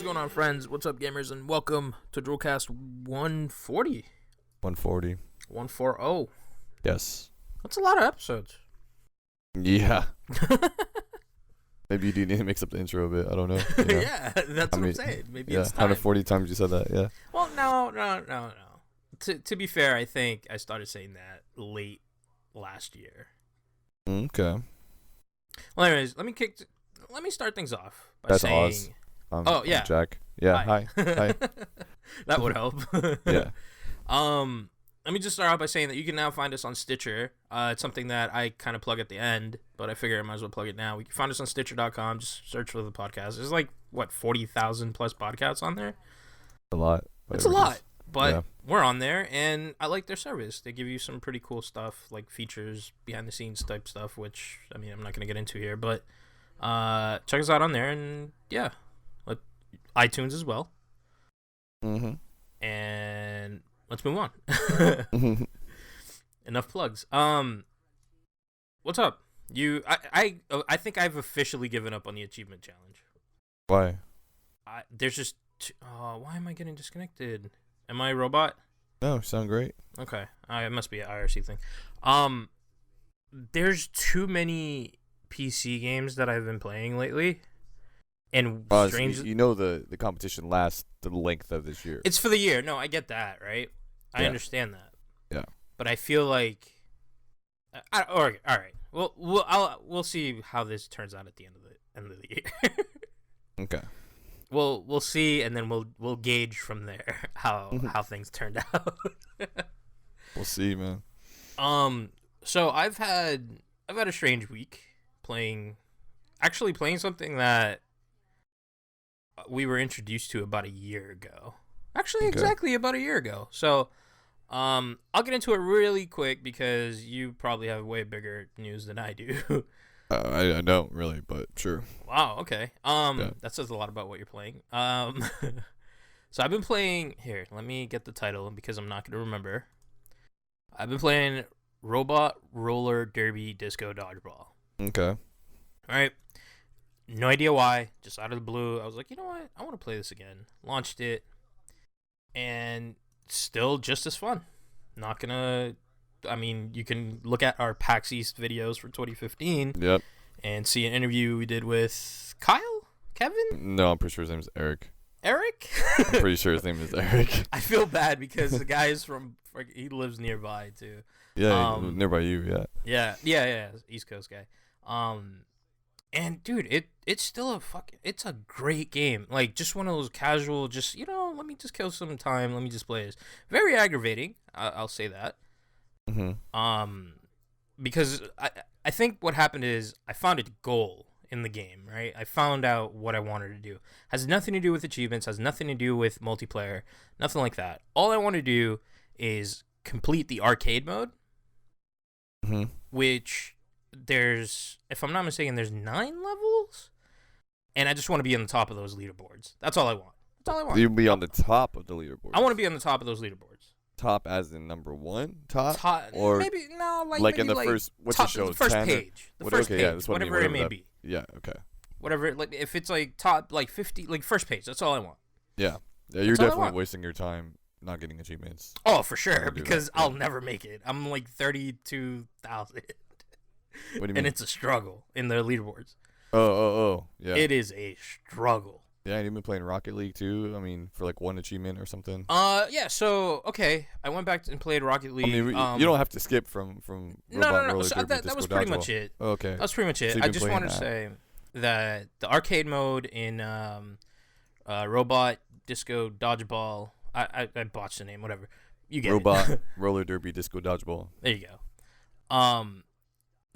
going on, friends? What's up, gamers? And welcome to DRULcast 140. 140. 140. Yes. That's a lot of episodes. Yeah. Maybe you do need to mix up the intro a bit. I don't know. You know? Yeah, that's what I'm saying. Maybe it's time. 140 times you said that, yeah. Well, no. To be fair, I think I started saying that late last year. Okay. Well, anyways, let me start things off by That's saying... Oz. I'm Jack. Yeah, hi. Hi. That would help. Yeah. Let me just start out by saying that you can now find us on Stitcher. It's something that I kind of plug at the end, but I figure I might as well plug it now. You can find us on Stitcher.com. Just search for the podcast. There's like, 40,000 plus podcasts on there? A lot. It's a lot, but we're on there, and I like their service. They give you some pretty cool stuff, like features, behind-the-scenes type stuff, which, I mean, I'm not going to get into here, but check us out on there, and yeah, iTunes as well. Mm-hmm. And let's move on. Enough plugs. What's up? I think I've officially given up on the achievement challenge. Why? There's just why am I getting disconnected? Am I a robot? No, you sound great. Okay. It must be an IRC thing. There's too many PC games that I've been playing lately. And you know the competition lasts the length of this year. It's for the year. No, I get that, right? I understand that. Yeah. But I feel like all right. We'll see how this turns out at the end of the year. Okay. We'll see, and then we'll gauge from there how things turned out. We'll see, man. So I've had a strange week playing something that we were introduced to about a year ago. Actually, exactly about a year ago. So, I'll get into it really quick because you probably have way bigger news than I do. I don't really, but sure. Wow. Okay. That says a lot about what you're playing. So I've been playing here. Let me get the title because I'm not gonna remember. I've been playing Robot Roller Derby Disco Dodgeball. Okay. All right. No idea why. Just out of the blue, I was like, you know what? I want to play this again. Launched it, and still just as fun. Not gonna. I mean, you can look at our PAX East videos for 2015. Yep. And see an interview we did with Kevin. No, I'm pretty sure his name is Eric. Eric? I'm pretty sure his name is Eric. I feel bad because the guy is he lives nearby too. Yeah, nearby you. Yeah. East Coast guy. And dude, it's still it's a great game. Like, just one of those casual, just, let me just kill some time. Let me just play this. Very aggravating. I'll say that. Mm-hmm. Because I think what happened is I found a goal in the game, right? I found out what I wanted to do. Has nothing to do with achievements, has nothing to do with multiplayer, nothing like that. All I want to do is complete the arcade mode, which there's, if I'm not mistaken, there's 9 levels, and I just want to be on the top of those leaderboards. That's all I want. You'll be on the top of the leaderboard. I want to be on the top of those leaderboards. Top as in number 1? Top? Or maybe, no, like maybe in the first, what's top, the show? The first page. The first page, yeah, whatever it may be. Yeah, okay. Whatever, like, if it's like top, like 50, like first page, that's all I want. Yeah, you're definitely wasting your time not getting achievements. Oh, for sure, because I'll never make it. I'm like 32,000. What do you mean? And it's a struggle in the leaderboards. Oh, yeah. It is a struggle. Yeah, and you've been playing Rocket League too. I mean, for like 1 achievement or something. Yeah. So okay, I went back and played Rocket League. I mean, you don't have to skip from No. So that was pretty much it. Oh, okay. That was pretty much it. So I just wanted to say that the arcade mode in Robot Disco Dodgeball. I botched the name. Whatever. You get Robot it. Roller Derby Disco Dodgeball. There you go.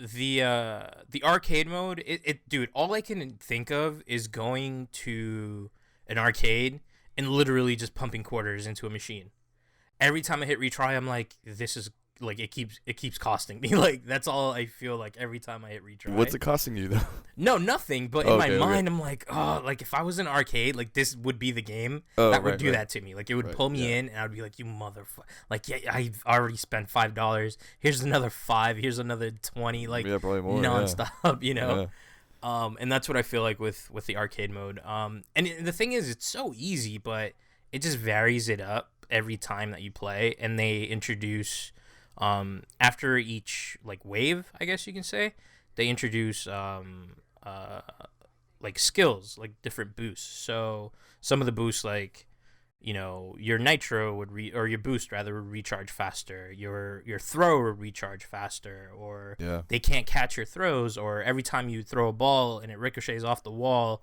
The arcade mode, dude, all I can think of is going to an arcade and literally just pumping quarters into a machine. Every time I hit retry, I'm like, this is like, it keeps costing me. Like, that's all I feel like every time I hit retry. What's it costing you though? No, nothing. But in my mind, I'm like, oh, like if I was in an arcade, like this would be the game that would do that to me. Like, it would pull me in, and I would be like, you motherfucker. Like, yeah, I've already spent $5. Here's another $5. Here's another $20. Like, probably more, nonstop. You know. And that's what I feel like with the arcade mode. The thing is, it's so easy, but it just varies it up every time that you play, and they introduce after each like wave, I guess you can say, they introduce like skills, like different boosts. So some of the boosts, like, you know, your nitro would or your boost rather would recharge faster. Your throw would recharge faster, or they can't catch your throws, or every time you throw a ball and it ricochets off the wall,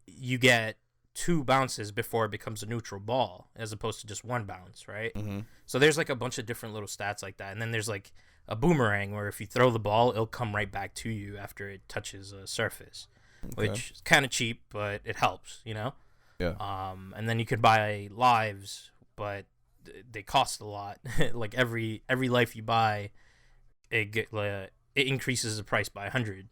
you get 2 bounces before it becomes a neutral ball, as opposed to just 1 bounce, right? Mm-hmm. So there's like a bunch of different little stats like that, and then there's like a boomerang where if you throw the ball, it'll come right back to you after it touches a surface, which is kind of cheap, but it helps, you know. Yeah. And then you could buy lives, but they cost a lot. Like every life you buy, it increases the price by 100.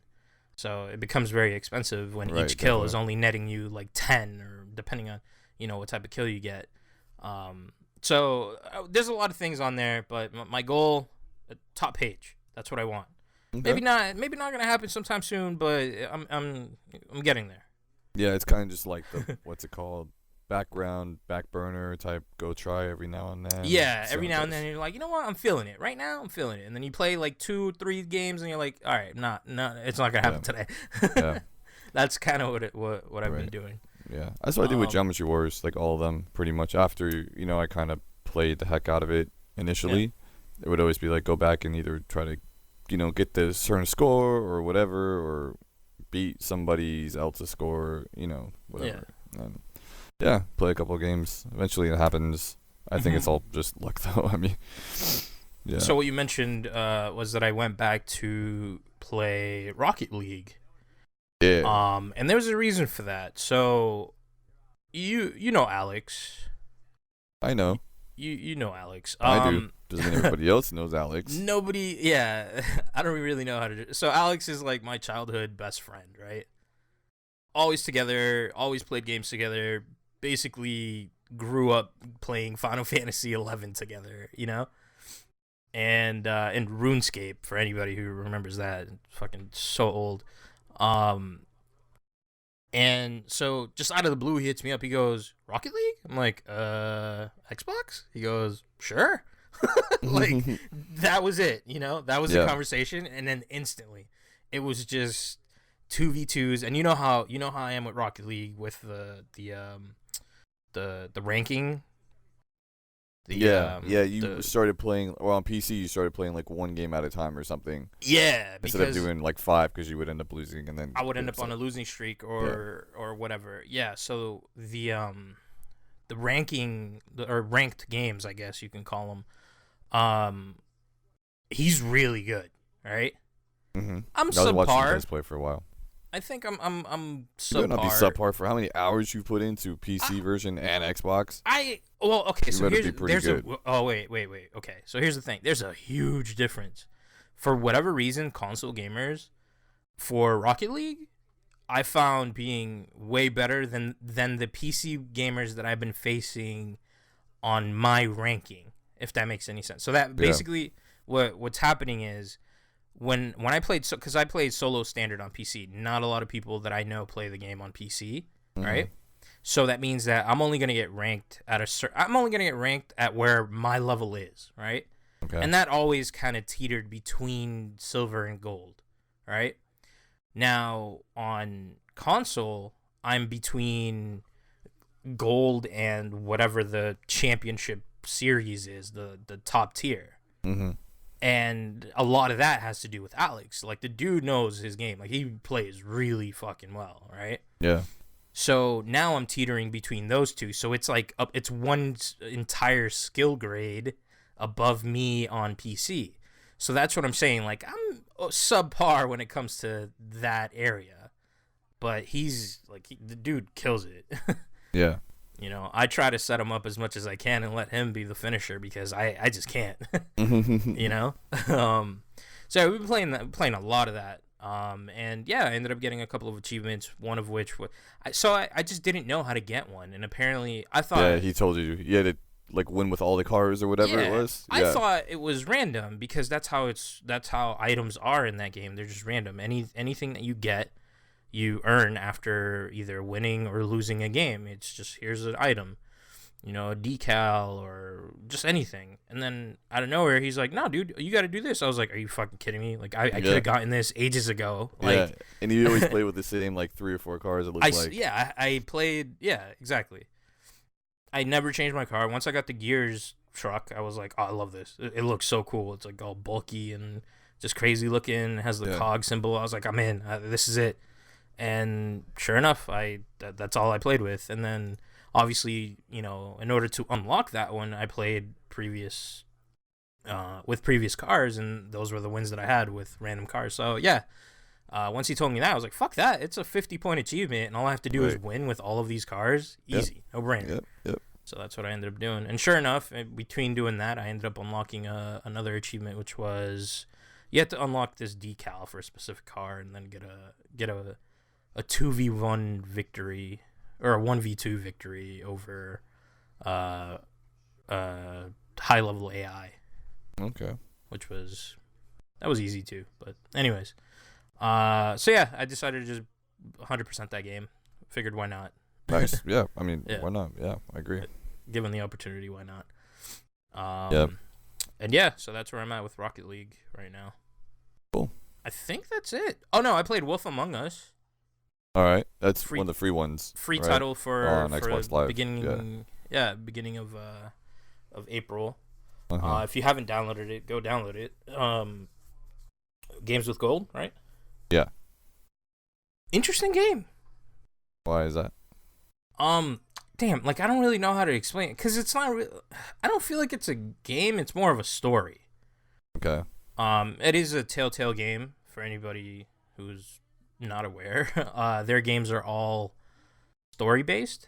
So it becomes very expensive when each kill is only netting you like 10, or depending on, you know, what type of kill you get. So there's a lot of things on there, but my goal, top page. That's what I want. Okay. Maybe not gonna happen sometime soon, but I'm getting there. Yeah, it's kind of just like the what's it called, back burner type. Go try every now and then. Yeah, every now and then you're like, you know what, I'm feeling it right now. I'm feeling it, and then you play like 2-3 games, and you're like, all right, no, it's not gonna happen today. Yeah, that's kind of what I've been doing. Yeah, that's what I did with Geometry Wars, like all of them, pretty much. After, you know, I kind of played the heck out of it initially. It would always be like, go back and either try to, you know, get the certain score or whatever, or beat somebody else's score, you know, whatever. And play a couple of games. Eventually it happens. I think it's all just luck, though. I mean, yeah. So what you mentioned was that I went back to play Rocket League. Yeah. And there was a reason for that. So you know Alex. I know. You know Alex. I do. Doesn't mean everybody else knows Alex. Nobody, I don't really know how to do it. So Alex is like my childhood best friend, right? Always together, always played games together, basically grew up playing Final Fantasy 11 together, you know? And RuneScape, for anybody who remembers that, fucking so old. And so just out of the blue, he hits me up. He goes, Rocket League? I'm like, Xbox? He goes, sure. Like, that was it, you know? That was the conversation. And then instantly, it was just 2v2s. And you know how I am with Rocket League with the ranking. You started playing, or on PC, you started playing like 1 game at a time or something. Yeah, instead of doing like 5, because you would end up losing, and then I would end up on a losing streak or whatever. Yeah, so the ranking or ranked games, I guess you can call them. He's really good, right? Mm-hmm. I'm subpar. I was watching you guys play for a while. I think I'm subpar. You better not be subpar for how many hours you put into PC version and Xbox. Okay. So there's wait. Okay, so here's the thing. There's a huge difference. For whatever reason, console gamers for Rocket League, I found being way better than the PC gamers that I've been facing on my ranking. If that makes any sense. So that basically what's happening is, when I played, because I played solo standard on PC, not a lot of people that I know play the game on PC, right? So that means that I'm only gonna get ranked at where my level is, right? Okay. And that always kind of teetered between silver and gold, right? Now on console, I'm between gold and whatever the championship series is, the top tier. Mm-hmm. And a lot of that has to do with Alex. Like, the dude knows his game. Like, he plays really fucking well, right? Yeah. So now I'm teetering between those two. So it's like it's one entire skill grade above me on PC. So that's what I'm saying. Like, I'm subpar when it comes to that area. But he's, like, the dude kills it. Yeah. You know, I try to set him up as much as I can and let him be the finisher, because I just can't. You know? So we've been playing a lot of that. And yeah, I ended up getting a couple of achievements, one of which was... I just didn't know how to get one. And apparently, I thought... Yeah, he told you. You had to, like, win with all the cars or whatever it was. Yeah. I thought it was random, because that's how items are in that game. They're just random. Anything that you get, you earn after either winning or losing a game. It's just, here's an item, a decal or just anything. And then out of nowhere, he's like, no, dude, you got to do this. I was like, are you fucking kidding me? Like, I could have gotten this ages ago. Like, and you always play with the same, like, 3 or 4 cars, it looks like. Yeah, I played, exactly. I never changed my car. Once I got the Gears truck, I was like, oh, I love this. It looks so cool. It's, like, all bulky and just crazy looking. It has the cog symbol. I was like, I'm in. This is it. And sure enough, that's all I played with. And then obviously, in order to unlock that one, I played with previous cars, and those were the wins that I had with random cars. So yeah, once he told me that, I was like, fuck that. It's a 50-point achievement, and all I have to do is win with all of these cars. Easy, no brainer. Yep. So that's what I ended up doing. And sure enough, between doing that, I ended up unlocking another achievement, which was you had to unlock this decal for a specific car, and then get a 2v1 victory or a 1v2 victory over high level AI. Okay. That was easy too. But anyways, so yeah, I decided to just 100% that game. Figured why not? Nice. Yeah. I mean, why not? Yeah, I agree. Given the opportunity, why not? Yeah. And yeah, so that's where I'm at with Rocket League right now. Cool. I think that's it. Oh no, I played Wolf Among Us. All right, that's one of the free ones. Free title for Xbox Live. Beginning of April. Uh-huh. If you haven't downloaded it, go download it. Games with Gold, right? Yeah. Interesting game. Why is that? Damn, like I don't really know how to explain it because it's not. I don't feel like it's a game. It's more of a story. Okay. It is a Telltale game for anybody who's not aware. Their games are all story based,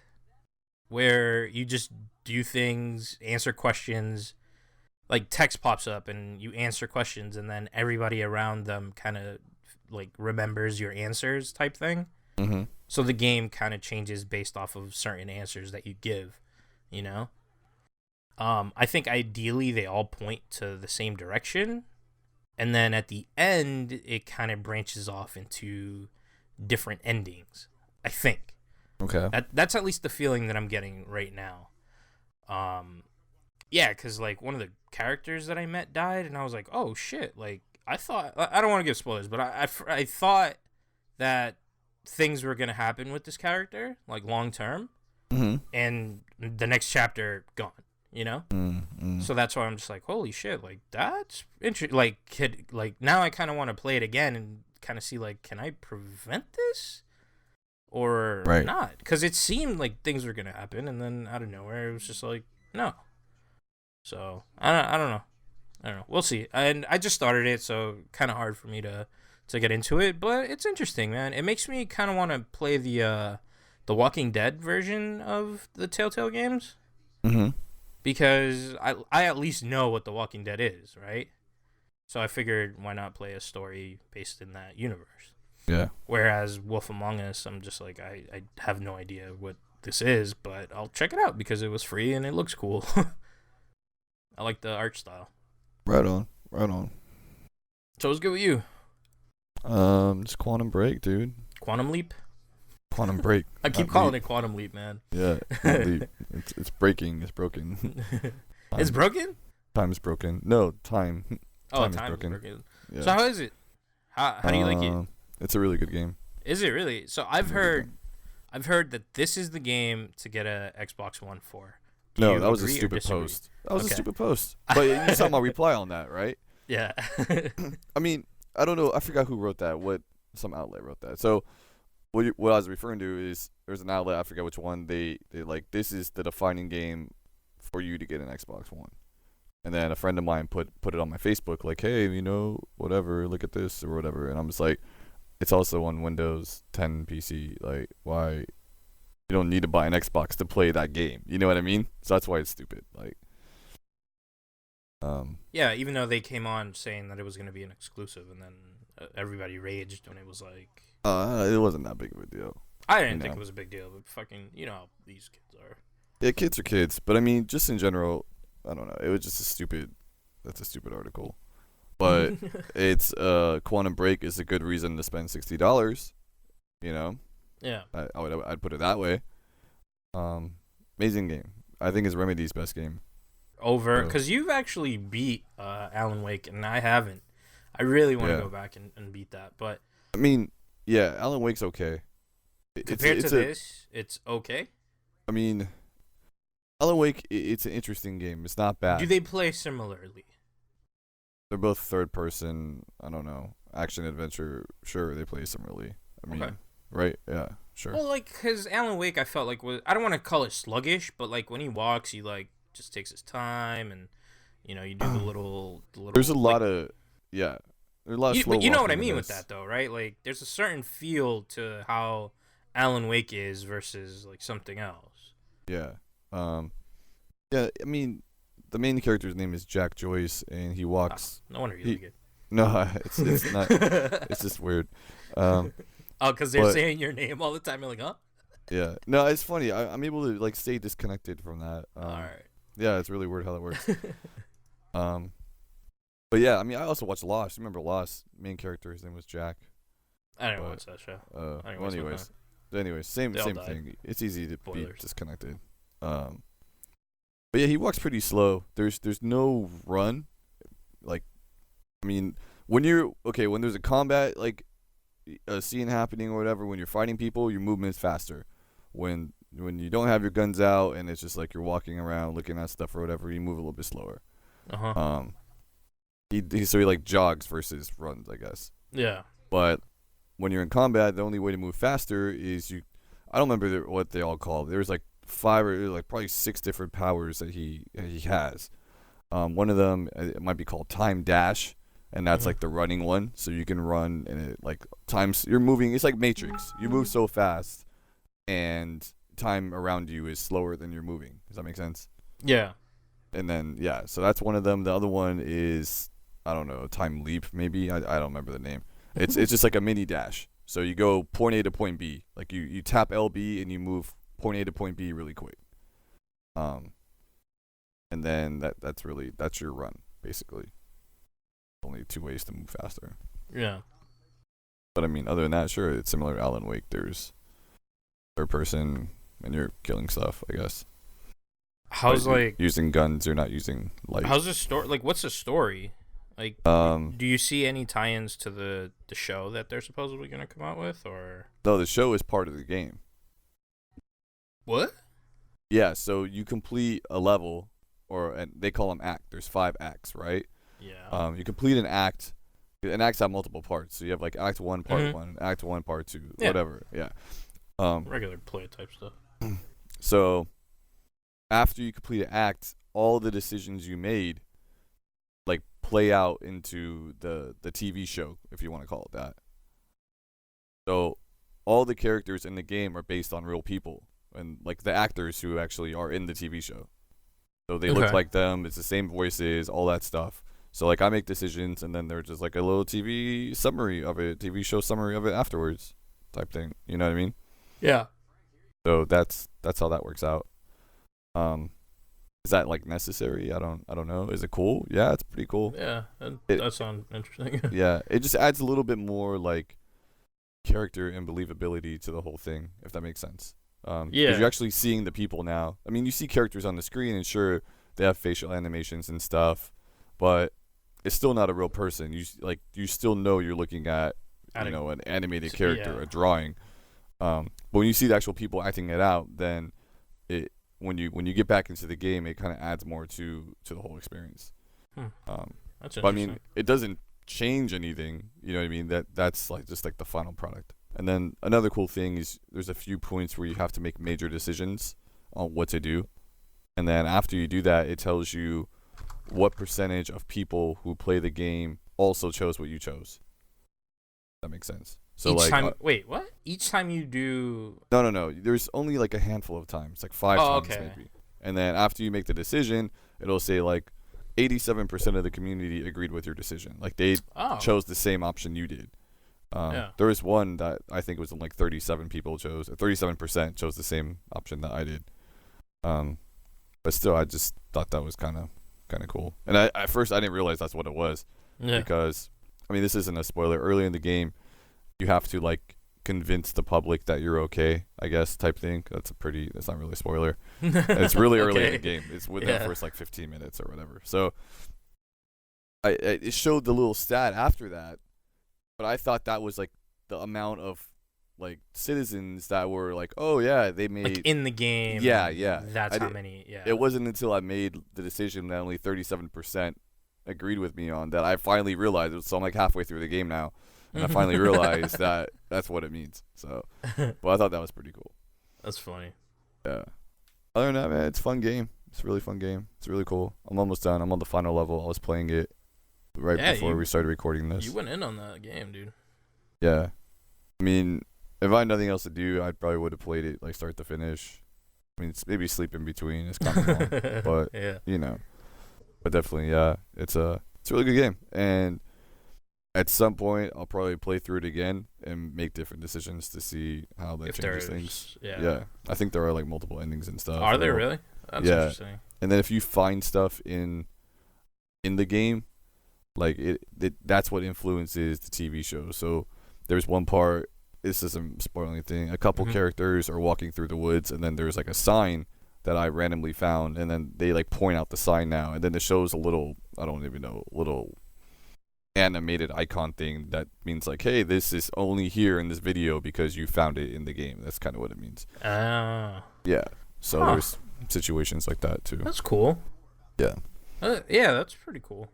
where you just do things, answer questions, like text pops up and you answer questions, and then everybody around them kind of like remembers your answers type thing. Mm-hmm. So the game kind of changes based off of certain answers that you give, I think ideally they all point to the same direction. And then at the end, it kind of branches off into different endings, I think. Okay. That's at least the feeling that I'm getting right now. Yeah, because, like, one of the characters that I met died, and I was like, oh, shit. Like, I don't want to give spoilers, but I thought that things were going to happen with this character, like, long term. Mm-hmm. And the next chapter, gone. Mm-hmm. So that's why I'm just like, holy shit, like that's interesting. Like now I kind of want to play it again and kind of see like, can I prevent this or not? Because it seemed like things were gonna happen, and then out of nowhere it was just like no. So I don't know. We'll see. And I just started it, so kind of hard for me to get into it, but it's interesting, man. It makes me kind of want to play the Walking Dead version of the Telltale games. Mm-hmm. Because I at least know what The Walking Dead is, right? So I figured, why not play a story based in that universe? Yeah. Whereas Wolf Among Us, I'm just like, I have no idea what this is, but I'll check it out because it was free and it looks cool. I like the art style. Right on. So what's good with you? Just Quantum Break, dude. Quantum Leap? Quantum Break. I keep calling it Quantum Leap, man. Yeah, leap. It's breaking. It's broken. It's broken? Time's broken. No, time. Time is broken. Yeah. So how is it? How do you like it? It's a really good game. Is it really? So I've heard that this is the game to get a Xbox One for. No, that was a stupid post. That was a stupid post. But you saw my reply on that, right? Yeah. I mean, I don't know. I forgot who wrote that. Some outlet wrote that. So what I was referring to is there's an outlet, I forget which one, they like, this is the defining game for you to get an Xbox One. And then a friend of mine put it on my Facebook, like, hey, whatever, look at this or whatever. And I'm just like, it's also on Windows 10 PC. Like, why? You don't need to buy an Xbox to play that game. You know what I mean? So that's why it's stupid. Like, yeah, even though they came on saying that it was going to be an exclusive, and then everybody raged when it was like, it wasn't that big of a deal. I didn't think it was a big deal, but fucking, how these kids are. Yeah, kids are kids. But I mean, just in general, I don't know. It was just that's a stupid article. But it's, Quantum Break is a good reason to spend $60, You know, Yeah. I'd put it that way. Amazing game. I think it's Remedy's best game. Over, because you've actually beat Alan Wake, and I haven't. I really want to go back and beat that, but I mean, yeah, Alan Wake's okay. Compared to this, it's okay. I mean, Alan Wake, it's an interesting game. It's not bad. Do they play similarly? They're both third person. I don't know, action adventure. Sure, they play similarly. I mean, right? Yeah, sure. Well, like, because Alan Wake, I felt like I don't want to call it sluggish, but like when he walks, he like just takes his time, and you do the little. There's a lot of There's a lot of slow. But you know what I mean with that, though, right? Like, there's a certain feel to how Alan Wake is versus like something else. Yeah. Yeah. I mean, the main character's name is Jack Joyce, and he walks. No wonder you're good. No, it's not. It's just weird. Because they're saying your name all the time. You're like, huh? Yeah. No, it's funny. I'm able to like stay disconnected from that. All right. Yeah, it's really weird how that works. But yeah, I mean, I also watched Lost. You remember Lost? Main character, his name was Jack. I didn't watch that show. Well, anyways, same thing. It's easy to be disconnected. But yeah, he walks pretty slow. There's no run. Like, I mean, when there's a combat like a scene happening or whatever, when you're fighting people, your movement's faster. When you don't have your guns out and it's just like you're walking around looking at stuff or whatever, you move a little bit slower. So he like jogs versus runs, I guess. Yeah. But when you're in combat, the only way to move faster is I don't remember what they all called. There's like 5 or like probably 6 different powers that he has. One of them, it might be called Time Dash, and that's like the running one. So you can run and it like times you're moving. It's like Matrix. You move so fast, and time around you is slower than you're moving. Does that make sense? Yeah. And then so that's one of them. The other one is, I don't know, Time Leap maybe. I don't remember the name. It's just like a mini dash. So you go point A to point B. Like you tap LB and you move point A to point B really quick. And then that's your run basically. Only 2 ways to move faster. Yeah. But I mean, other than that, sure, it's similar to Alan Wake. There's third person and you're killing stuff, I guess. How's like using guns? You're not using light. How's the story? Like, what's the story? Like, do you see any tie-ins to the show that they're supposedly gonna come out with, or? No, the show is part of the game. What? Yeah, so you complete a level, and they call them act. There's 5 acts, right? Yeah. You complete an act. An act's have multiple parts, so you have like Act 1, Part 1, Act 1, Part 2, whatever. Yeah. Regular play type stuff. So, after you complete an act, all the decisions you made, like, play out into the TV show, if you want to call it that. So, all the characters in the game are based on real people, and like the actors who actually are in the TV show. So they look like them. It's the same voices, all that stuff. So like I make decisions, and then there's just like a little TV show summary of it afterwards, type thing. You know what I mean? Yeah. So that's how that works out. Is that like necessary? I don't know. Is it cool? Yeah, it's pretty cool. Yeah, that sounds interesting. Yeah, it just adds a little bit more like character and believability to the whole thing, if that makes sense. Because you're actually seeing the people now. I mean, you see characters on the screen, and sure, they have facial animations and stuff, but it's still not a real person. You still know you're looking at an animated character, a drawing. But when you see the actual people acting it out, then when you get back into the game, it kind of adds more to the whole experience. That's interesting. But I mean, it doesn't change anything. You know what I mean? That's like just like the final product. And then another cool thing is there's a few points where you have to make major decisions on what to do. And then after you do that, it tells you what percentage of people who play the game also chose what you chose. That makes sense. So wait, what? Each time you do... No. There's only like a handful of times, like 5 times maybe. And then after you make the decision, it'll say like 87% of the community agreed with your decision. Like they chose the same option you did. There was one that I think it was like 37% chose the same option that I did. But still, I just thought that was kind of cool. And at first, I didn't realize that's what it was. Yeah. Because, I mean, this isn't a spoiler. Early in the game, you have to like convince the public that you're okay, I guess, type thing. That's not really a spoiler. It's really early in the game. It's within the first like 15 minutes or whatever. So it showed the little stat after that, but I thought that was like the amount of like citizens that were like, oh yeah, they made like in the game. Yeah. That's how many. Yeah. It wasn't until I made the decision that only 37% agreed with me on that I finally realized it. So I'm like halfway through the game now. And I finally realized that that's what it means. So, but I thought that was pretty cool. That's funny. Yeah. Other than that, man, it's a fun game. It's a really fun game. It's really cool. I'm almost done. I'm on the final level. I was playing it before we started recording this. You went in on that game, dude. Yeah. I mean, if I had nothing else to do, I probably would have played it like start to finish. I mean, maybe sleep in between. It's kind of long, but you know. But definitely, yeah, it's a really good game, and at some point, I'll probably play through it again and make different decisions to see how that changes things. Yeah. I think there are like multiple endings and stuff. Are there really? That's interesting. And then if you find stuff in the game, like that's what influences the TV show. So there's one part. This isn't spoiling anything. A couple characters are walking through the woods, and then there's like a sign that I randomly found, and then they like point out the sign now, and then it shows a little, I don't even know, little animated icon thing that means like, hey, this is only here in this video because you found it in the game. That's kind of what it means. Oh. Yeah. So there's situations like that too. That's cool. Yeah. Yeah, that's pretty cool.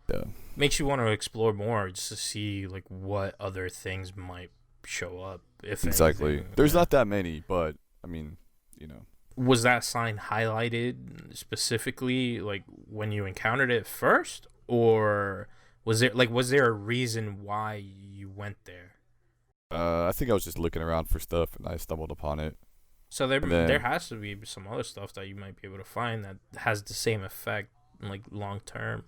Yeah. Makes you want to explore more just to see like what other things might show up. If exactly. Anything. There's not that many, but I mean, you know. Was that sign highlighted specifically like when you encountered it first, or was there a reason why you went there? I think I was just looking around for stuff and I stumbled upon it. So there has to be some other stuff that you might be able to find that has the same effect like long term.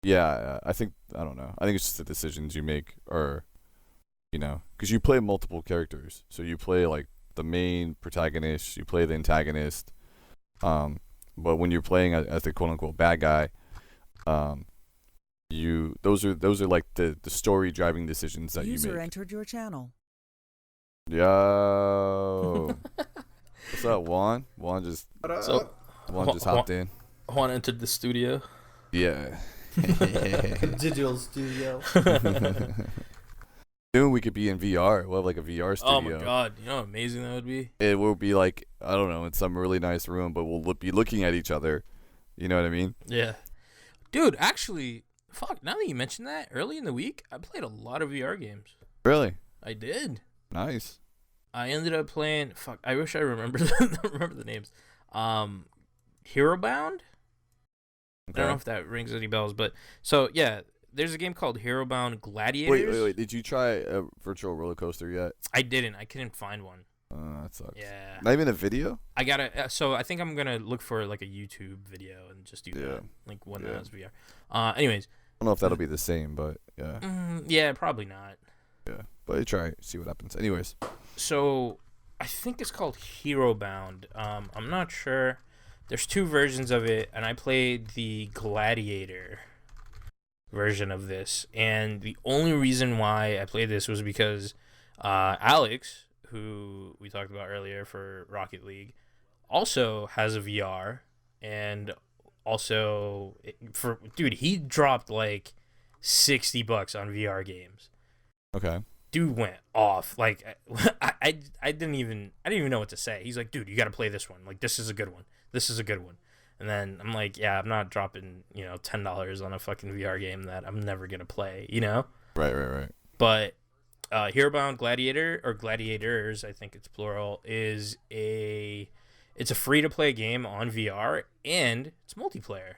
Yeah, I don't know. I think it's just the decisions you make, or you know, because you play multiple characters, so you play like the main protagonist, you play the antagonist, but when you're playing as the quote unquote bad guy, those are like the story driving decisions that you make. User entered your channel. Yo, what's up, Juan? Juan just hopped in. Juan entered the studio. Yeah. Digital studio. Soon we could be in VR. We'll have like a VR studio. Oh my god, you know how amazing that would be? It will be like, I don't know, in some really nice room, but we'll be looking at each other. You know what I mean? Yeah. Dude, actually, fuck, now that you mention that, early in the week, I played a lot of VR games. Really? I did. Nice. I ended up playing, I wish I remember the names. Hero Bound? Okay. I don't know if that rings any bells, but so yeah, there's a game called Hero Bound Gladiators. Wait. Did you try a virtual roller coaster yet? I didn't. I couldn't find one. That sucks. Yeah. Not even a video? I gotta. So I think I'm gonna look for like a YouTube video and just do that, like when that has VR. Anyways. I don't know if that'll be the same, but yeah. Yeah, probably not. Yeah, but try it, see what happens. Anyways. So I think it's called Hero Bound. I'm not sure. There's two versions of it, and I played the Gladiator version of this. And the only reason why I played this was because Alex, who we talked about earlier for Rocket League, also has a VR. And also, he dropped like $60 on VR games. Okay. Dude went off. Like, I didn't even know what to say. He's like, dude, you got to play this one. Like, this is a good one. This is a good one. And then I'm like, yeah, I'm not dropping, $10 on a fucking VR game that I'm never going to play, Right. But Hero Bound Gladiator, or Gladiators, I think it's plural, it's a free-to-play game on VR, and it's multiplayer.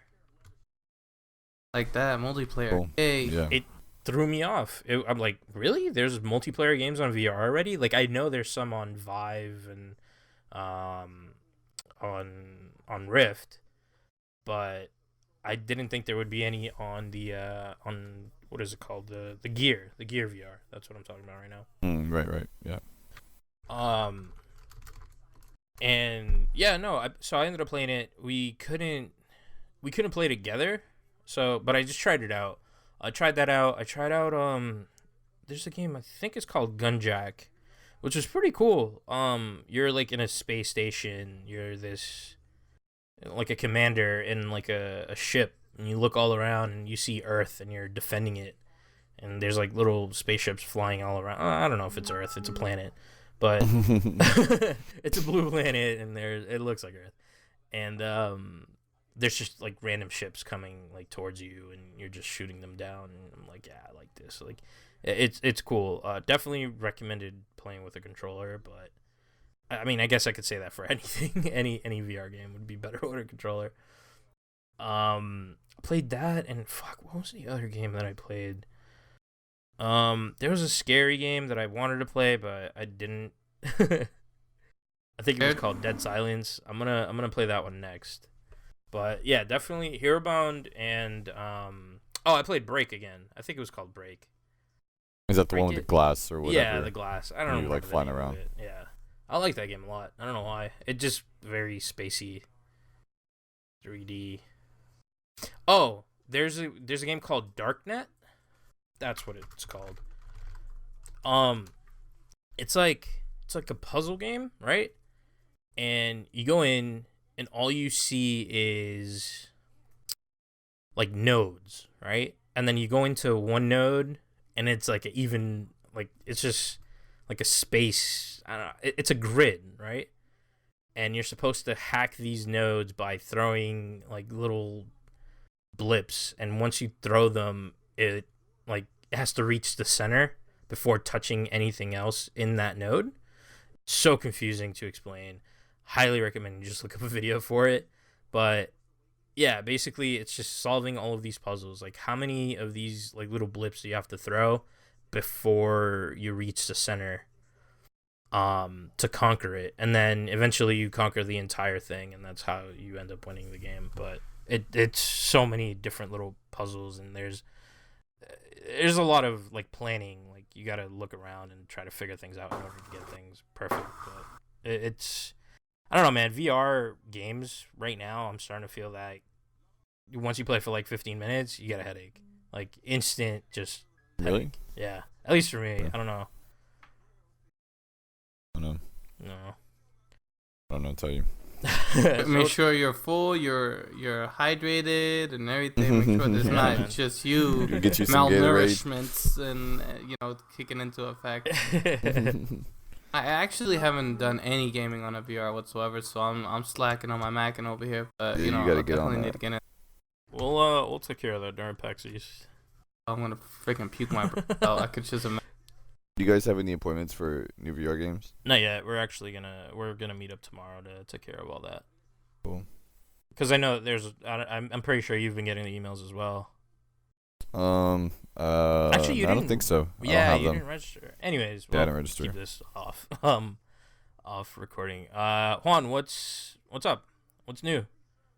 Like that, multiplayer. Cool. Hey. Yeah. It threw me off. I'm like, really? There's multiplayer games on VR already? Like, I know there's some on Vive and on Rift, but I didn't think there would be any on the on what is it called, the Gear VR. That's what I'm talking about right now. Right, yeah. And yeah, no. So I ended up playing it. We couldn't play together. But I just tried it out. I tried that out. There's a game, I think it's called Gunjack, which is pretty cool. You're like in a space station. You're this like a commander in like a ship, and you look all around and you see Earth, and you're defending it. And there's like little spaceships flying all around. I don't know if it's Earth. It's a planet, but it's a blue planet, and it looks like Earth. And there's just like random ships coming like towards you, and you're just shooting them down. And I'm like, yeah, I like this. Like, it's cool. Definitely recommended playing with a controller, but I mean, I guess I could say that for anything. any VR game would be better with a controller. I played that, and fuck, what was the other game that I played? There was a scary game that I wanted to play, but I didn't. I think it was called Dead Silence. I'm gonna play that one next. But yeah, definitely Hero Bound and I played Break again. I think it was called Break. Is that the one with the glass or whatever? Yeah, the glass. I don't know. You like flying around. Yeah, I like that game a lot. I don't know why. It just very spacey, 3D. Oh, there's a game called Darknet. That's what it's called. It's like a puzzle game, right? And you go in, and all you see is like nodes, right? And then you go into one node, and it's like it's just like a space. I don't know. It's a grid, right? And you're supposed to hack these nodes by throwing like little blips, and once you throw them, it has to reach the center before touching anything else in that node. So confusing to explain. Highly recommend you just look up a video for it. But yeah, basically it's just solving all of these puzzles. Like, how many of these like little blips do you have to throw before you reach the center to conquer it? And then eventually you conquer the entire thing, and that's how you end up winning the game. But it's so many different little puzzles, and there's a lot of like planning. Like, you got to look around and try to figure things out in order to get things perfect. But it's, I don't know, man. VR games right now, I'm starting to feel that once you play for like 15 minutes, you get a headache. Like, instant, just really headache. Yeah, at least for me. I don't know. I don't know. No. I don't know what to tell you. Make sure you're full, you're hydrated and everything. Make sure there's not just you get you some malnourishments and kicking into effect. I actually haven't done any gaming on a VR whatsoever, so I'm slacking on my Mackin over here. But you gotta get on that. Need to get in. We'll take care of that during PAX East. I'm gonna freaking puke my brain out. I could just imagine. Do you guys have any appointments for new VR games? Not yet. We're gonna meet up tomorrow to take care of all that. Cool. Because I know I'm pretty sure you've been getting the emails as well. Actually, you I don't think so. Yeah, you didn't register. Anyways, I didn't register. Keep this off recording. Juan, what's up? What's new?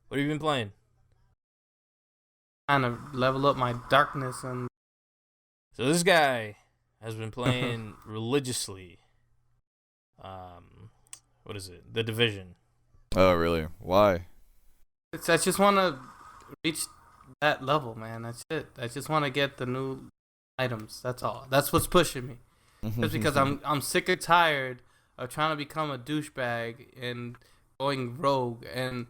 What have you been playing? Trying to level up my darkness and. So this guy has been playing religiously. What is it? The Division. Oh, really? Why? I just want to reach that level, man. That's it. I just want to get the new items. That's all. That's what's pushing me. Just because I'm sick and tired of trying to become a douchebag and going rogue and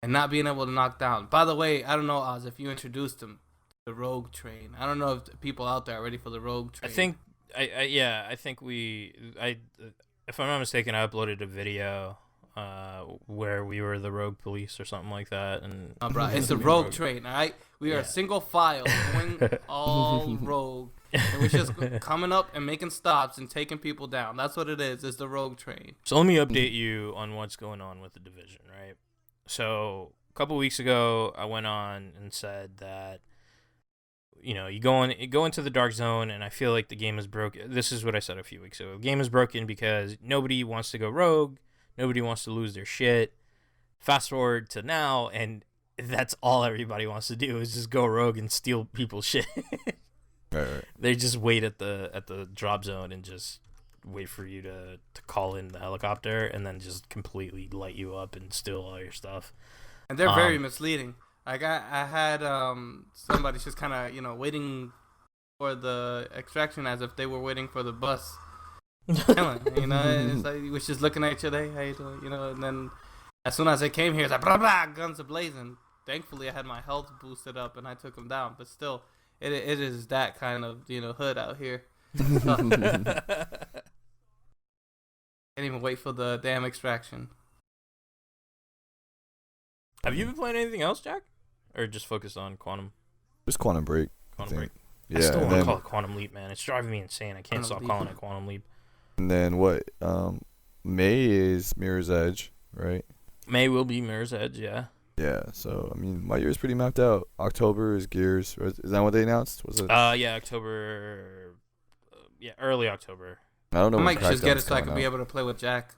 not being able to knock down. By the way, I don't know, Oz, if you introduced him to the rogue train. I don't know if people out there are ready for the rogue train. I think if I'm not mistaken, I uploaded a video where we were the rogue police or something like that. And bro, it's the rogue train, all right? We are single file going all rogue. And we're just coming up and making stops and taking people down. That's what it is. It's the rogue train. So let me update you on what's going on with the Division, right? So a couple weeks ago, I went on and said that, you go into the dark zone, and I feel like the game is broken. This is what I said a few weeks ago. The game is broken because nobody wants to go rogue. Nobody wants to lose their shit. Fast forward to now, and that's all everybody wants to do is just go rogue and steal people's shit. Right. They just wait at the drop zone and just wait for you to call in the helicopter, and then just completely light you up and steal all your stuff. And they're very misleading. Like I had somebody just kind of waiting for the extraction as if they were waiting for the bus, chilling, you know. It's like we was just looking at each other, hey, how you doing, you know. And then as soon as I came here, it's like blah blah, guns are blazing. Thankfully, I had my health boosted up and I took him down. But still, it is that kind of hood out here. Can't even wait for the damn extraction. Have you been playing anything else, Jack? Or just focused on Quantum? Just Quantum Break. Quantum Break. Yeah, I still want to then, call it Quantum Leap, man. It's driving me insane. I can't stop calling it Quantum Leap. and then what? May is Mirror's Edge, right? May will be Mirror's Edge, yeah. Yeah. So I mean, my year's pretty mapped out. October is Gears. Is that what they announced? Was it? Yeah, October. Yeah, early October. I don't know. I when might just get it Crackdown's so I coming can be out. able to play with Jack.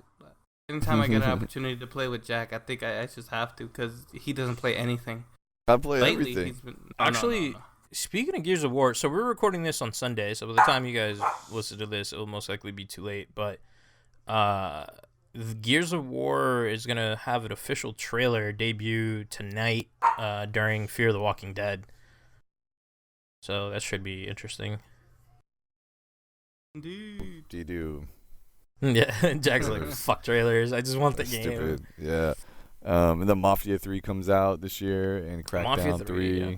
Anytime I get an opportunity to play with Jack, I think I just have to because he doesn't play anything. I play Lately, everything. he's been Actually, speaking of Gears of War, so we're recording this on Sunday, so by the time you guys listen to this, it'll most likely be too late. But Gears of War is going to have an official trailer debut tonight during Fear the Walking Dead. So that should be interesting. Indeed. Do Yeah, Jack's like, fuck trailers. I just want the game. stupid. Yeah. And then Mafia 3 comes out this year, and Mafia Crackdown 3, 3. yeah.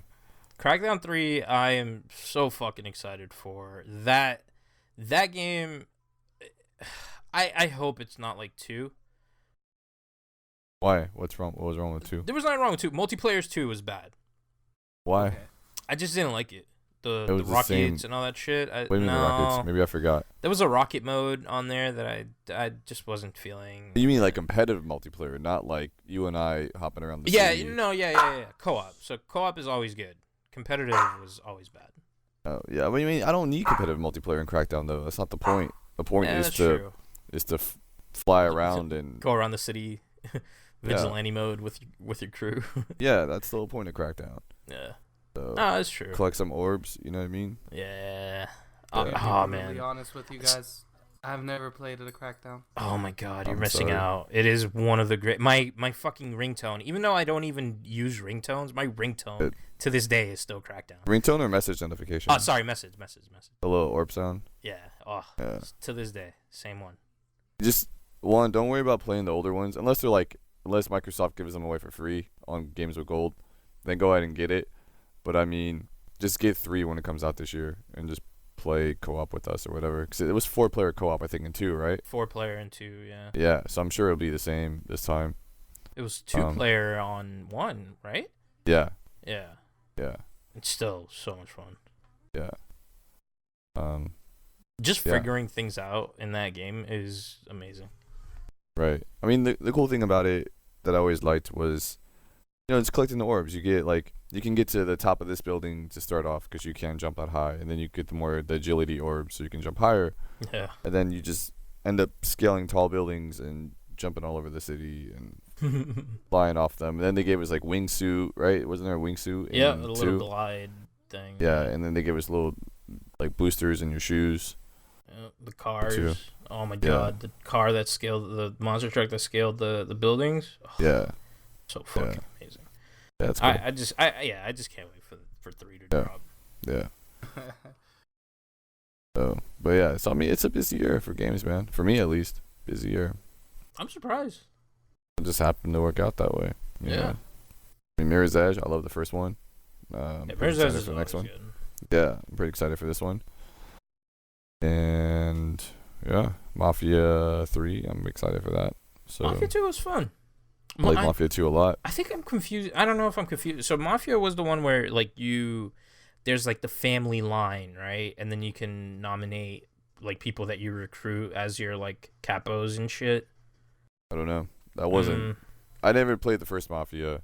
Crackdown 3, I am so fucking excited for. That game, I hope it's not like 2. Why? What's wrong? What was wrong with 2? There was nothing wrong with 2. Multiplayer's 2 was bad. Why? Okay. I just didn't like it. The was the rockets same. and all that shit. What do you mean the rockets? Maybe I forgot. There was a rocket mode on there that I just wasn't feeling. You mean like competitive multiplayer, not like you and I hopping around the Yeah, city? yeah. Co-op. So co-op is always good. Competitive was always bad. Oh, yeah. I mean, I don't need competitive multiplayer in Crackdown though. That's not the point. The point Yeah, is that's to true. fly around and Go around the city, vigilante mode with your crew. yeah, that's the whole point of Crackdown. Yeah. So No, that's true. collect some orbs. You know what I mean? Yeah. Yeah. Oh, To be man. really honest with you guys, I've never played a Crackdown. Oh my God, you're I'm missing sorry. out. It is one of the great. My fucking ringtone. Even though I don't even use ringtones, my ringtone to this day is still Crackdown. Ringtone or message notification? Oh, sorry, message. The little orb sound. Yeah. Oh, Yeah. to this day, same one. Just one. Don't worry about playing the older ones unless Microsoft gives them away for free on Games with Gold. Then go ahead and get it. But I mean, just get 3 when it comes out this year and just play co-op with us or whatever. Because it was 4-player co-op, I think, in 2, right? 4-player and 2, yeah. Yeah, so I'm sure it'll be the same this time. It was 2-player on 1, right? Yeah, Yeah. yeah, It's still so much fun. yeah. Just Yeah. figuring things out in that game is amazing. Right. I mean, the cool thing about it that I always liked was, it's collecting the orbs. You can get to the top of this building to start off because you can jump that high, and then you get the agility orbs so you can jump higher, Yeah. and then you just end up scaling tall buildings and jumping all over the city and flying off them. And then they gave us like wingsuit, right? Wasn't there a wingsuit? Yeah, a in little 2? glide thing. Yeah, and then they gave us little like boosters in your shoes. The cars. Too. Oh my Yeah. God, the car that scaled the monster truck that scaled the buildings. Oh, Yeah, so fucking amazing. that's cool. I just can't wait for 3 to Yeah. drop. Yeah. So, but yeah, so I mean, it's a busy year for games, man. For me, at least, busy year. I'm surprised. It just happened to work out that way. you Yeah. know? I mean, Mirror's Edge, I love the first one. Yeah, Pretty Mirror's Edge excited is for the next one. always good. Yeah, I'm pretty excited for this one. And yeah, Mafia 3, I'm excited for that. So Mafia 2 was fun. I like Mafia 2 a lot. I think I'm confused. I don't know if I'm confused. So Mafia was the one where like there's like the family line, right? And then you can nominate like people that you recruit as your like capos and shit. I don't know. That wasn't. I never played the first Mafia.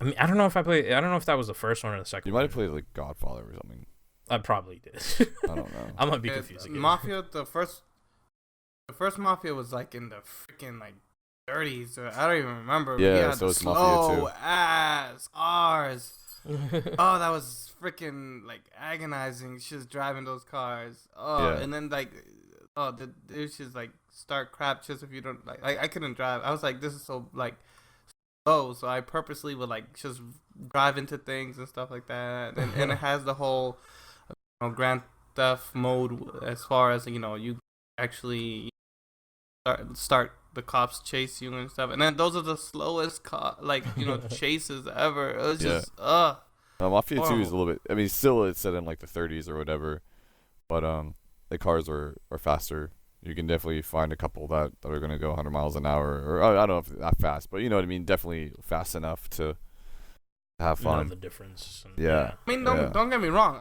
I mean, I don't know if that was the first one or the second. You might have played like Godfather or something. I probably did. I don't know. I might be confused again. Mafia, the first Mafia was like in the freaking like 30s. Or I don't even remember. Yeah, so it's Mafia 2. Slow ass R's. Oh, that was freaking like agonizing. Just driving those cars. Oh, Yeah. and then like, it was just like start crap just if you don't like. I couldn't drive. I was like, this is so like slow. So I purposely would like just drive into things and stuff like that. And it has the whole Grand Theft mode as far as you actually start the cops chase you and stuff. And then those are the slowest chases ever. It was just Mafia 2 is a horrible. little bit. I mean, still it's set in like the 30s or whatever, but the cars are faster. You can definitely find a couple that are gonna go 100 miles an hour, or I don't know if that fast, but you know what I mean. Definitely fast enough to have You know fun. the difference. And, Yeah. I mean, don't get me wrong.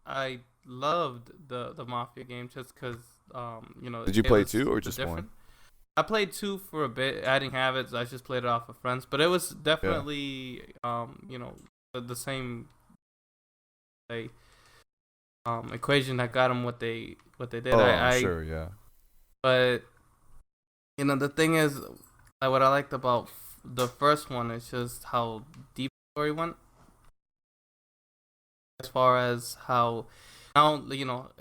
I loved the Mafia game just because Did you it play was 2 or the just different. 1? I played 2 for a bit. I didn't have it, so I just played it off of friends. But it was definitely the same equation that got them what they did. Oh, I'm sure, yeah. But the thing is, what I liked about the first one is just how deep the story went. As far as how now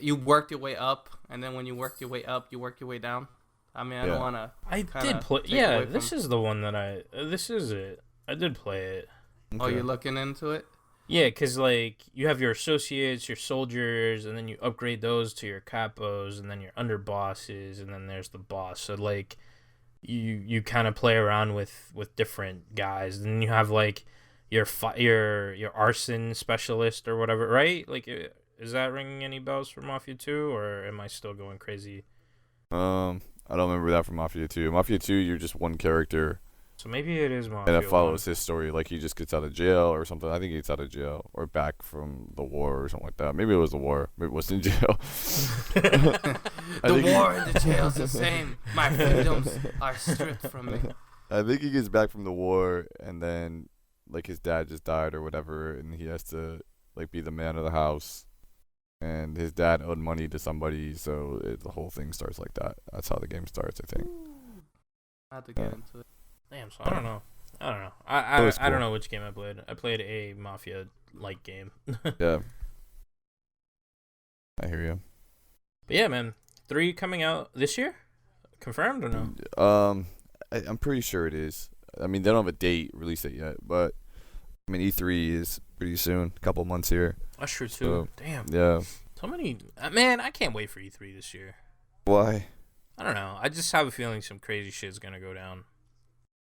you worked your way up, and then when you worked your way up, you work your way down. I mean, I don't want to. I did play. Yeah, this is the one that this is it. I did play it. Okay. Oh, you're looking into it? Yeah, because, like, you have your associates, your soldiers, and then you upgrade those to your capos, and then your underbosses, and then there's the boss. So, like, you kind of play around with different guys. And then you have, like, your arson specialist or whatever, right? Like, is that ringing any bells for Mafia 2, or am I still going crazy? I don't remember that from Mafia 2. Mafia 2, you're just one character. So maybe it is Mafia And it follows 1. his story. Like, he just gets out of jail or something. I think he gets out of jail or back from the war or something like that. Maybe it was the war. Maybe it was in jail. The war and the jail's the same. My freedoms are stripped from me. I think he gets back from the war, and then, like, his dad just died or whatever, and he has to, like, be the man of the house. And his dad owed money to somebody, so the whole thing starts like that. That's how the game starts, I think. I have to get into it. Damn, so I don't know. It was I don't cool. know which game I played. I played a Mafia-like game. Yeah. I hear you. But yeah, man. 3 coming out this year? Confirmed or no? I'm pretty sure it is. I mean, they don't have a release date yet, but I mean, E3 is pretty soon, a couple months here. That's true, too. So, Damn. Yeah. So many... man, I can't wait for E3 this year. Why? I don't know. I just have a feeling some crazy shit's gonna go down.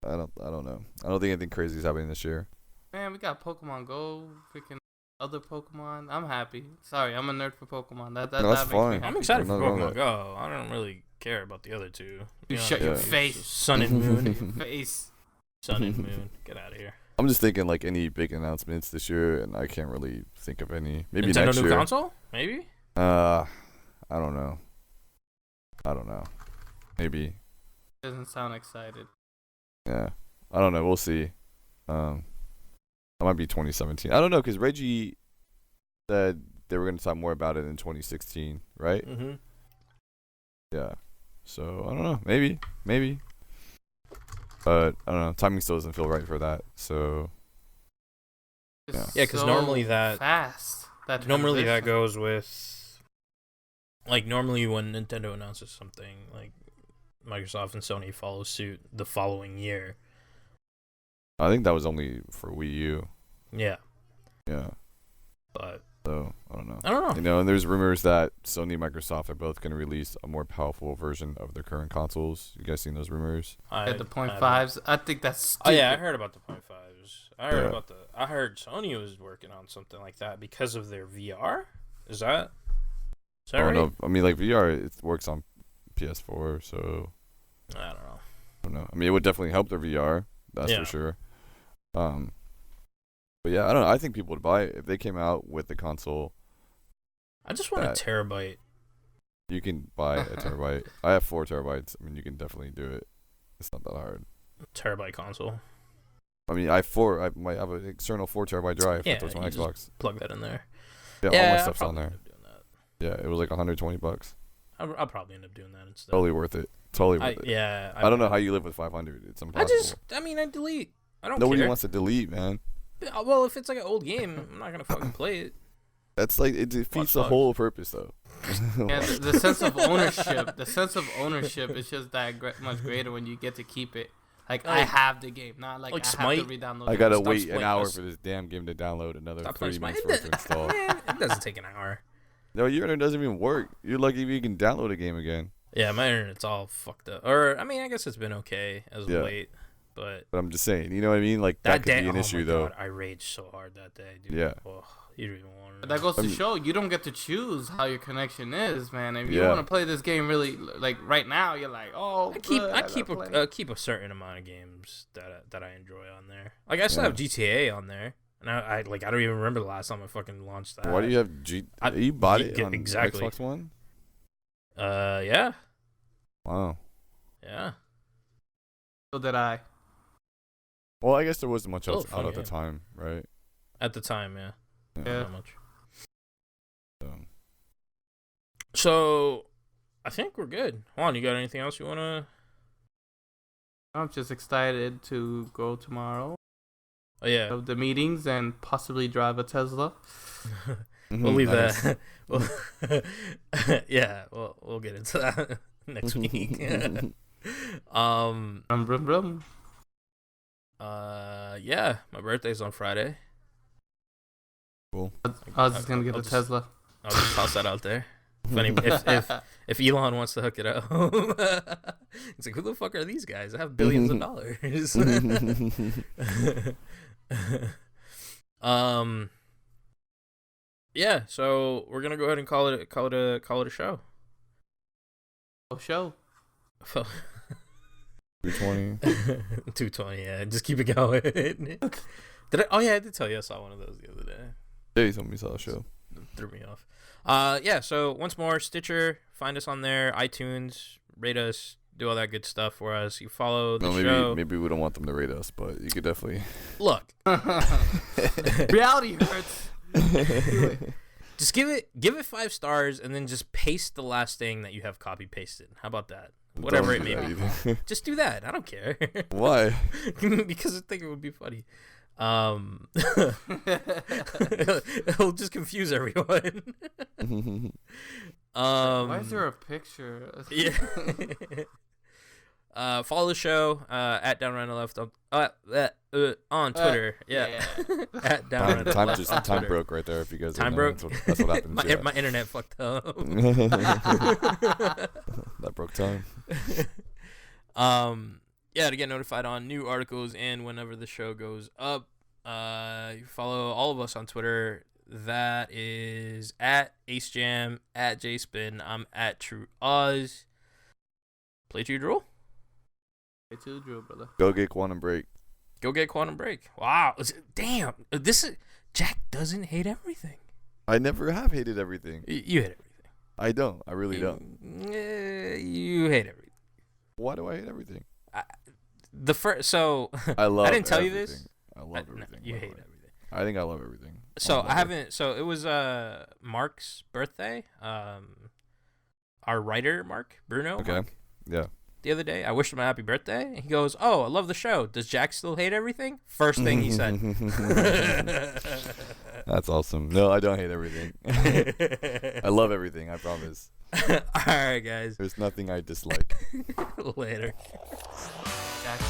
I don't know. I don't think anything crazy is happening this year. Man, we got Pokemon Go, freaking other Pokemon. I'm happy. Sorry, I'm a nerd for Pokemon. That No, that's makes fine. me happy. I'm excited for Nothing wrong Pokemon with Go. I don't really care about the other two. You shut your Yeah. face. Sun and Moon. Face. Sun and Moon. Get out of here. I'm just thinking like any big announcements this year, and I can't really think of any. Maybe Nintendo next new year. console? Maybe? I don't know. Maybe. Doesn't sound excited. Yeah. I don't know. We'll see. That might be 2017. I don't know, because Reggie said they were going to talk more about it in 2016, right? Mm-hmm. Yeah. So, I don't know. Maybe. But, I don't know. Timing still doesn't feel right for that. So, It's Yeah, because so normally that fast. normally that transition. goes with, like, normally when Nintendo announces something, like, Microsoft and Sony follow suit the following year. I think that was only for Wii U. Yeah, Yeah. but So, I don't know. I don't know. You know, and there's rumors that Sony and Microsoft are both going to release a more powerful version of their current consoles. You guys seen those rumors? At the I haven't. .5s. I think that's Oh stupid. yeah, I heard about the .5s. Yeah. I heard Sony was working on something like that because of their VR. Is that I don't right? know. I mean, like VR, it works on PS4, so I don't know. I don't know. I mean, it would definitely help their VR. That's Yeah. for sure. But yeah, I don't know. I think people would buy it if they came out with the console. I just want That- a terabyte. You can buy a terabyte. I have 4 terabytes. I mean, you can definitely do it. It's not that hard. Terabyte console. I mean, I have 4. I might have an external 4 terabyte drive. Yeah, That's my you just Xbox. Plug that in there. Yeah, all my I'll stuff's on probably there. end up doing that. Yeah, it was like $120. I'll probably end up doing that instead. Totally worth it. Totally worth it. Yeah. I don't know how you live with 500. It's impossible. I delete. I don't Nobody care. wants to delete, man. Well, if it's like an old game, I'm not gonna fucking play it. That's like it defeats Watch the Dogs. whole purpose, though. Yeah, the sense of ownership. The sense of ownership is just that much greater when you get to keep it. Like I Like- have the game, not like like I Smite. have to re-download. I it. gotta Stop wait an playing hour this. for this damn game to download. Another Stop 30 playing minutes Smite. for it to install. Man, it doesn't take an hour. No, your internet doesn't even work. You're lucky if you can download a game again. Yeah, my internet's all fucked up. Or I mean, I guess it's been okay as of late, but I'm just saying, you know what I mean? Like that could be an issue though. God, I raged so hard that day, dude. Yeah. Oh, you don't even want to. But that goes to show you don't get to choose how your connection is, man. If you want to play this game really, like right now, you're like, oh, I keep a certain amount of games that I enjoy on there. Like I still have GTA on there, and I don't even remember the last time I fucking launched that. Why do you have you bought it on Xbox One? Yeah. Wow. Yeah. So did I. Well, I guess there wasn't much else out at the yeah. time, right? At the time, yeah. Not much. So, I think we're good. Juan, you got anything else you wanna? I'm just excited to go tomorrow. Oh yeah. Of the meetings and possibly drive a Tesla. We'll leave that. Yeah, we'll get into that next week. Yeah, my birthday's on Friday. Cool. I was just gonna get a Tesla. I'll just toss that out there. If Elon wants to hook it up, it's like, who the fuck are these guys? I have billions of dollars. Yeah, so we're gonna go ahead and call it a show. Oh, show. 220. 220. Yeah, just keep it going. Did I? Oh yeah, I did tell you I saw one of those the other day. Yeah, you told me you saw a show. Threw me off. Yeah. So once more, Stitcher, find us on there. iTunes, rate us, do all that good stuff for us. You follow the show. Maybe we don't want them to rate us, but you could definitely look. Reality hurts. Just give it 5 stars and then just paste the last thing that you have copy pasted. How about that? Whatever it may be. Just do that. I don't care. Why? Because I think it would be funny. It'll just confuse everyone. Why is there a picture? Yeah. Follow the show at Down Right and Left on Twitter. Yeah. At Down Right and Left. Time broke right there. If you guys time broke. That's what happens. My internet fucked up. That broke time. Yeah, to get notified on new articles and whenever the show goes up. You follow all of us on Twitter. That is at AceJam, at JSpin. I'm at TrueOz. Play to your Drool. Play to the Drool, brother. Go get Quantum Break. Go get Quantum Break. Wow. Damn. Jack doesn't hate everything. I never have hated everything. You hate everything. I don't. I really don't. You hate everything. Why do I hate everything? I didn't tell you this. I love everything. You hate everything. I think I love everything. So it was Mark's birthday. Our writer Mark Bruno. Okay. Mark, yeah. The other day, I wished him a happy birthday. He goes, "Oh, I love the show. Does Jack still hate everything?" First thing he said. That's awesome. No, I don't hate everything. I love everything. I promise. All right, guys. There's nothing I dislike. Later. Jack